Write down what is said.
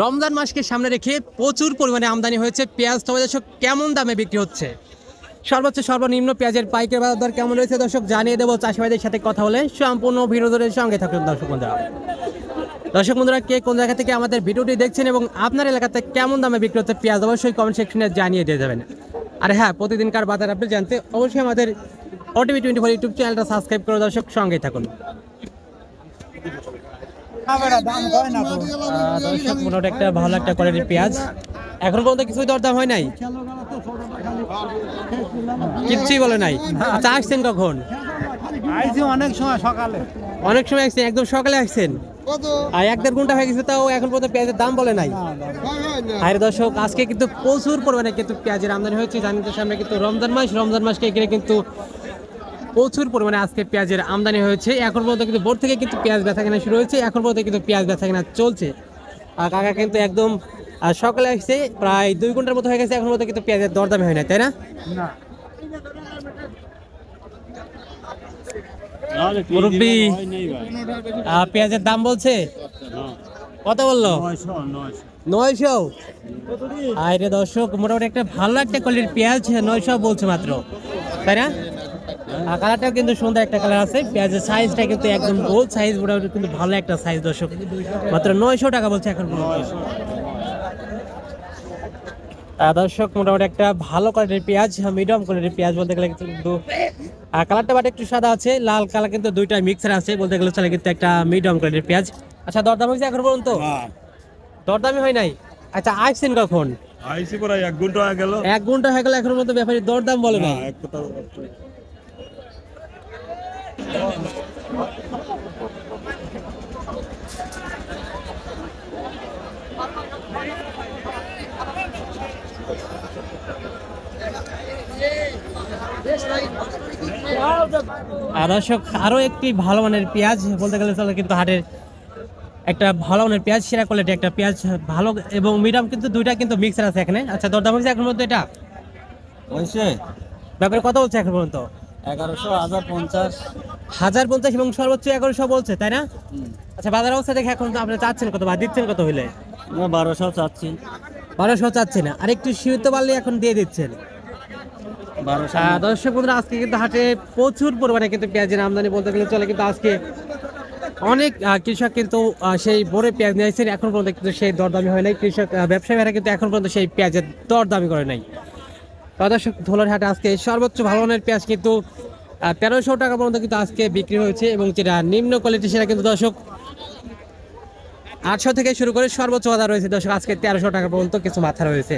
রমজান মাসকে সামনে রেখে প্রচুর পরিমাণে আমদানি হয়েছে পেঁয়াজ। তবে দর্শক কেমন দামে বিক্রি হচ্ছে, সর্বোচ্চ সর্বনিম্ন পেঁয়াজের পাইকারি বাজার দর কেমন রয়েছে দর্শক জানিয়ে দেবো চাষি ভাইদের সাথে কথা বলে। সম্পূর্ণ ভিডিওর সঙ্গে থাকুন দর্শক বন্ধুরা। দর্শক বন্ধুরা, কে কোন জায়গা থেকে আমাদের ভিডিওটি দেখছেন এবং আপনার এলাকাতে কেমন দামে বিক্রি হচ্ছে পেঁয়াজ অবশ্যই কমেন্ট সেকশনে জানিয়ে দিয়ে যাবেন। আর হ্যাঁ, প্রতিদিনকার বাজার আপনি জানতে অবশ্যই আমাদের OTV 24 ইউটিউব চ্যানেলটা সাবস্ক্রাইব করে দর্শক সঙ্গেই থাকুন। দর্শক, মোটামুটি একটা ভালো একটা কোয়ালিটির পেঁয়াজ এখন পর্যন্ত কিছুই দরদাম হয় নাই, কিচ্ছুই বলে নাই। আচ্ছা, আসছেন কখন? অনেক সময় সকালে, অনেক সময় আসছেন, একদম সকালে আসছেন। আর 1-1.5 ঘন্টা হয়ে গেছে, তাও এখন পর্যন্ত পেঁয়াজের দাম বলে নাই। আর দর্শক, আজকে কিন্তু প্রচুর পরিমাণে কিন্তু পেঁয়াজের আমদানি হয়েছে। জানেন তো সামনে কিন্তু রমজান মাসকে ঘিরে কিন্তু প্রচুর পরিমাণে আজকে পেঁয়াজের আমদানি হয়েছে। এখন পর্যন্ত কিন্তু ভোর থেকে কিন্তু পেঁয়াজ বেচা কেনা শুরু হয়েছে, এখন পর্যন্ত কিন্তু পেঁয়াজ বেচা কেনা চলছে। আর কাকা কিন্তু একদম সকালে আসছে, প্রায় 2 ঘন্টার মতো হয়ে গেছে, এখন পর্যন্ত কিন্তু পেঁয়াজের দরদামে হয় না, তাই না? মুরব্বি, পেঁয়াজের দাম বলছে কত? বললো 900। আরে দর্শক, মোটামুটি একটা ভালো একটা কোয়ালিটির পেঁয়াজ 900 বলছে মাত্র, তাই না? কালারটাও কিন্তু সুন্দর একটা কালার আছে। পেঁয়াজের সাইজটা কিন্তু একদম গোল সাইজ, মোটামুটি কিন্তু ভালো একটা সাইজ। দর্শক, মাত্র 900 টাকা বলছে এখন পর্যন্ত। দর্শক, মোটামুটি একটা ভালো কোয়ালিটির পেঁয়াজ, মিডিয়াম কোয়ালিটির পেঁয়াজ বলতে গেলে কিন্তু কালারটা বাট একটু সাদা আছে, লাল কালার কিন্তু দুইটা মিক্সার আছে বলতে গেলে চলে, কিন্তু একটা মিডিয়াম কোয়ালিটির পেঁয়াজ। আচ্ছা, দরদাম হয়েছে এখন পর্যন্ত? দরদামই হয় নাই। আচ্ছা, আসছেন কখন? আইসি প্রায় 1 ঘন্টা হয়ে গেল। 1 ঘন্টা হয়ে গেল, এখন পর্যন্ত ব্যাপারী দরদাম বলে নাই। দর্শক, আরো একটি ভালো মানের পেঁয়াজ বলতে গেলে চলে, কিন্তু হাটের একটা ভালো মানের পেঁয়াজ, সেরা কোয়ালিটি একটা পেঁয়াজ, ভালো এবং মিডিয়াম কিন্তু দুইটা কিন্তু মিক্সার আছে এখানে। আচ্ছা, দরদাম হয়েছে এখন পর্যন্ত এটা হয়েছে? ব্যাপারে কত বলছে এখন পর্যন্ত? 1100, 1050, 1050 এবং সর্বোচ্চ 1100 বলছে, তাই না? আচ্ছা, বাজার অবস্থা দেখে এখন তো আপনি চাচ্ছেন কত বা দিচ্ছেন কত হইলে? 1200 চাচ্ছি। 1200 চাচ্ছেন, আর একটু সীমিত পারলে এখন দিয়ে দিচ্ছেন 1200। দর্শক বন্ধুরা, আজকে কিন্তু হাটে প্রচুর পরিমাণে কিন্তু পেঁয়াজের আমদানি বলতে গেলে চলে, কিন্তু আজকে অনেক কৃষক কিন্তু সেই ভোরে পেঁয়াজ নিয়ে আসছেন, এখন পর্যন্ত কিন্তু সেই দরদামি হয় নাই। কৃষক ব্যবসায়ীরা কিন্তু এখন পর্যন্ত সেই পেঁয়াজের দরদামি করে নাই। দর্শক, ধোলার হাটে আজকে সর্বোচ্চ ভালো মানের পেঁয়াজ কিন্তু 1300 টাকা পর্যন্ত কিন্তু আজকে বিক্রি হয়েছে, এবং যেটা নিম্ন কোয়ালিটি সেটা কিন্তু দর্শক 800 থেকে শুরু করে সর্বোচ্চ বাজার রয়েছে দর্শক আজকে 1300 টাকা পর্যন্ত কিছু মাথা রয়েছে।